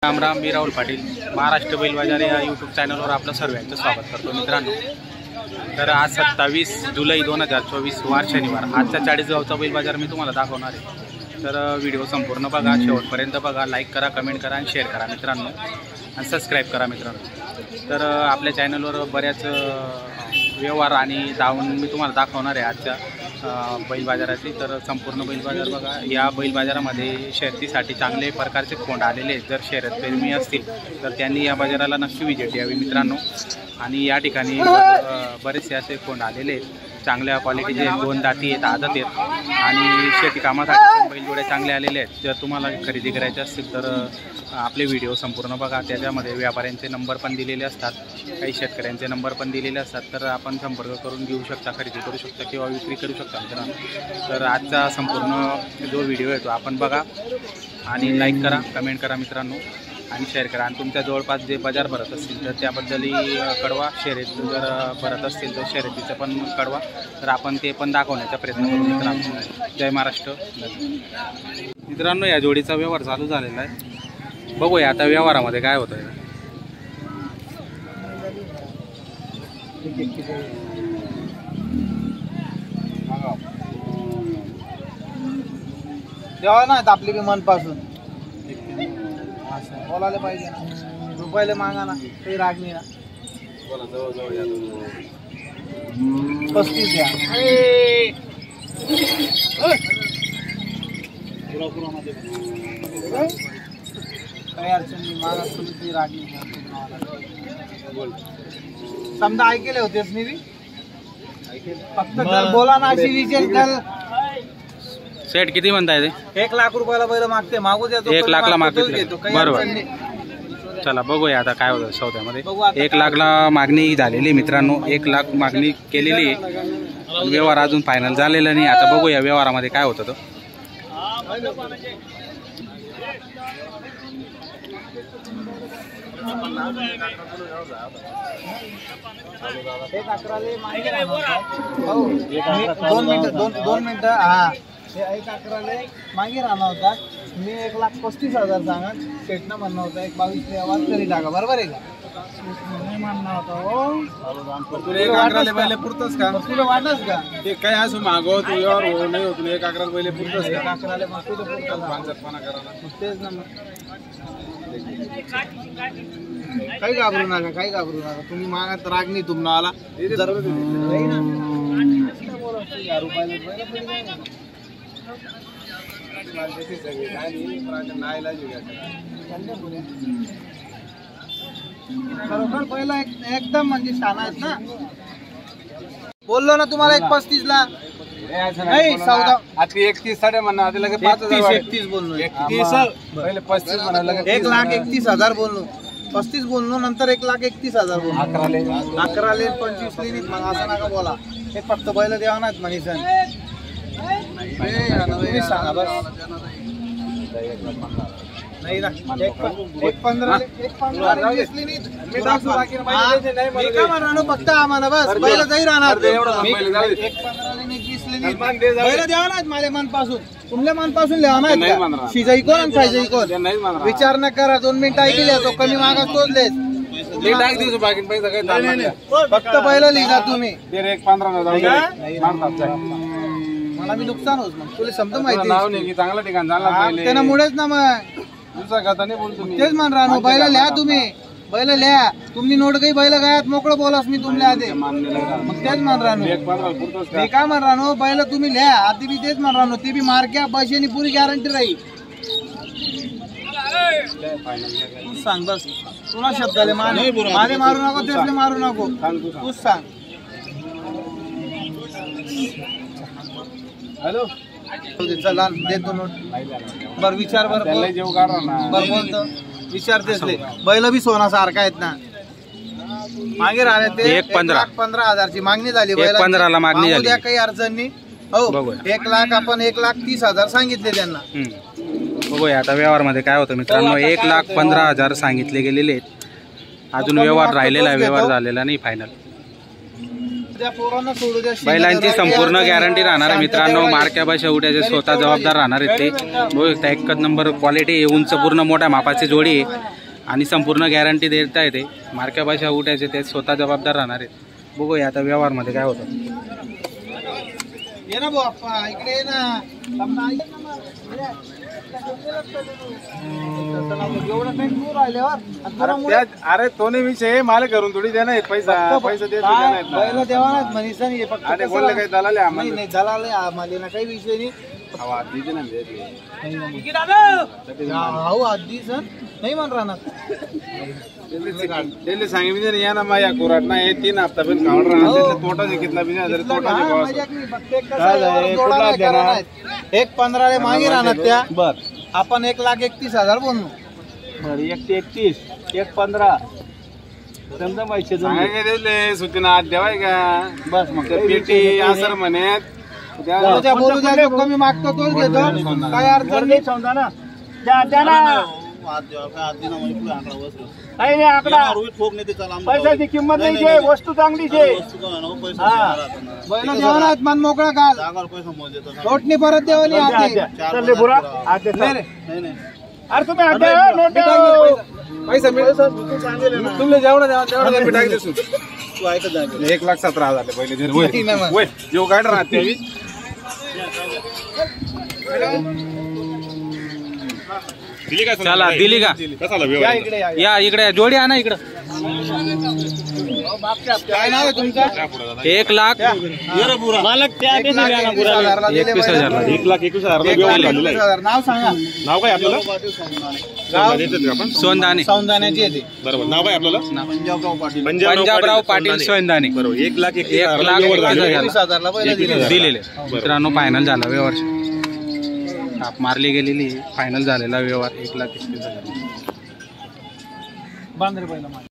राम राम, मी राहुल पाटील महाराष्ट्र बैल बाजार या यूट्यूब चॅनलवर आपलं सर्वांचं स्वागत करतो मित्रांनो। तर आज 27 जुलै 2024 वार शनिवार आजचा 40 गावचा बैल बाजार मी तुम्हाला दाखवणार आहे। तर व्हिडिओ संपूर्ण बघा, शेवटपर्यंत बघा, लाईक करा, कमेंट करा आणि शेअर करा मित्रांनो, आणि सबस्क्राईब करा मित्रांनो। तर आपल्या चॅनलवर बऱ्याच व्यवहार आणि दावण मी तुम्हाला दाखवणार आहे आजच्या बैल बाजाराची। तर संपूर्ण बैल बाजार बघा। या बैल बाजारामध्ये शर्यतीसाठी चांगले प्रकारचे खोंड आलेले आहेत। जर शर्यतप्रेमी असतील तर त्यांनी या बाजाराला नक्की विजिट द्यावी मित्रांनो। आणि या ठिकाणी बरेचसे असे खोंड आलेले आहेत, चांगल्या क्वालिटीचे, 2 दाती आहेत, आदत आहेत आणि शेती कामासाठी पण बैलजोड्या चांगले आलेले आहेत। जर तुम्हाला खरेदी करायचे असतील तर आपले व्हिडिओ संपूर्ण बघा। त्याच्यामध्ये व्यापाऱ्यांचे नंबर पण दिलेले असतात, काही शेतकऱ्यांचे नंबर पण दिलेले असतात। तर आपण संपर्क करून घेऊ शकता, खरेदी करू शकता किंवा विक्री करू शकता मित्रांनो। तर आजचा संपूर्ण जो व्हिडिओ आहे तो आपण बघा आणि लाईक करा, कमेंट करा मित्रांनो आणि शेअर करा। आणि तुमच्या जवळपास जे बाजार भरत असतील तर त्याबद्दलही कळवा। शर्यत जर भरत असतील तर शर्यतीचं पण कळवा, तर आपण ते पण दाखवण्याचा प्रयत्न करू मित्रांनो। जय महाराष्ट्र मित्रांनो। या जोडीचा व्यवहार चालू झालेला आहे, बघूया आता व्यवहारामध्ये काय होतं आहे। देवा ना आपली बी मनपासून बोलायला पाहिजे ना, रुपयाला मागा ना, काही राग नाही ना। 35 द्या, काही अडचण नाही, मागा तुम्ही, काही राग नाही। समजा ऐकले होतेस मी बी, फक्त बोला ना, अशी विचार सेट किती म्हणताय ते? 1 लाख रुपयाला बैल मागते, मागू द्या, 1 लाखला मागते, बरोबर। चला बघूया आता काय होतं सौद्यामध्ये। 1 लाखला मागणी झालेली मित्रांनो, 1 लाख मागणी केलेली आहे, व्यवहार अजून फायनल झालेला नाही। आता बघूया व्यवहारामध्ये काय होतं तो। दोन मिनिटं हा, 1 अकराले मागे राहणार होता, मी 1,35,000 सांगा, शेटनं म्हणणं होतं 22 व्यवहार तरी टाका, बरोबर आहे का? म्हणणं होतं तुला 1 अकराले पहिले पुरतच का, तुला वाटलंच का ते काय असं मागव तू व्यवहार हो नाही होत, 1 अकराले पहिले पुरतच का? 1 अकराले मग तुझं पुरतं पांचटपणा करा, तेच ना। मग काही घाबरू नका, काही घाबरू नका, तुम्ही मागत राग नाही तुम्हाला। खरोखर पहिला एकदम म्हणजे छान आहेत ना, बोललो ना तुम्हाला 1,35 ला नाही, सौदा आपली 31 साडे म्हणा, 31 बोललो, 35 म्हणा, 1,31,000 बोललो, 35 बोललो, नंतर 1,31,000 बोललो, 11ले 25 लिहित, मग असं नका बोला। हे फक्त बैल द्यावा नाहीत मनीषण, सांगा बस नाही ना। 1,15 फक्त आम्हाला बस बैल जाई राहणार, बैल द्यावा नाहीत माझ्या मनपासून, तुमच्या मनपासून लिहा नाहीत, शिजाई कोण खायची कोण, विचार न करा। 2 मिनिटं ऐकले तो कमी मागा तोच फक्त बैल लिहा तुम्ही, मला मी नुकसान होत, मग तुला समजा माहिती चांगलं ठिकाण झालं त्यामुळेच ना, मग तेच मान राहणो, बैल लिहा तुम्ही, बैल लिहा तुम्ही, नोट काही बैल गायात मोकळं बोलास मी तुमल्या आधी, मग तेच मान राहणो, मी काय मान राहणो, बैल तुम्ही लिहा आधी बी तेच मान राहणो, ती बी मार्क्या पैशानी पुरी गॅरंटी राहील। सांग बस, तुला शब्दाले मारे मारू नको, तेच मारू नको, तूच सांग। हॅलो चला देतो नोट, बर विचार, बर बोलतो विचारतेच, बैल बी सोनासारखा आहेत ना, मागे राहिले ते 1,15,000ची मागणी झाली, 1,15ला मागणी झाली, काही अडचण नाही हो। 1 लाख आपण 1,30,000 सांगितले त्यांना, बघूया आता व्यवहारमध्ये काय होतं मित्रांनो। 1,15,000 सांगितले गेलेले आहेत, अजून व्यवहार राहिलेला आहे, व्यवहार झालेला नाही फायनल। द्या पोरांना सोडू द्या. बैलांची संपूर्ण गॅरंटी राहणार आहे मित्रांनो. मारक्या शेवट्याचे स्वतः जबाबदार राहणार आहेत ते. बघू शकता एकच नंबर क्वालिटी, उंच पूर्ण मोठ्या मापाची जोडी आहे आणि संपूर्ण गॅरंटी देता येते. मारक्या शेवट्याचे ते स्वतः जबाबदार राहणार आहेत. बघूया आता व्यवहारमध्ये काय होतं. ये ना भाऊ आप्पा इकडे ये ना. अरे तो नाही विषय, मला करून थोडी देणार पैसा पैसा पहिला देवा ना मनीषाने फक्त बोलले काही दलाल नाही दलाल आम्हाला ना काही विषय नाही. हो आधी सर नाही म्हण राहणार. त्यांनी सांगितलं या ना माझ्या कोराट ना हे 3 हप्ता पण खाऊन राहणार. तोटा घेतला बिना तोटा एक 15 मागे राहणार त्या. बर आपण 1,31,000 बोललो. बरं 1,31 1,15 समजा पैसे दिले सूचना आज देवाय का. बस मग पेटी असर म्हणत बोलू द्या. कमी मागतो तोच घेतो, काय अडचण नाही. समजा ना पैशाची किंमत नाही, वस्तू चांगली मन मोकळा काल नोटनी परत देवली. पैसा तुमले जेवढा टाकले 1,17,000 पहिले जेव गाड राहते. चला दिली का. या इकडे जोडी आणा इकडं. काय नाव आहे तुमचं. 1,21,000 नाव सांगा. नाव काय आपल्याला. सोनदाने सौंदाण्याची येते. बरोबर नाव काय आपल्याला. पंजाबराव पाटील सोनदाने. 1,21,000 दिलेले. मित्रांनो फायनल झाला व्यवहार. ताप मारली गेलेली फायनल झालेला व्यवहार 1,31,000.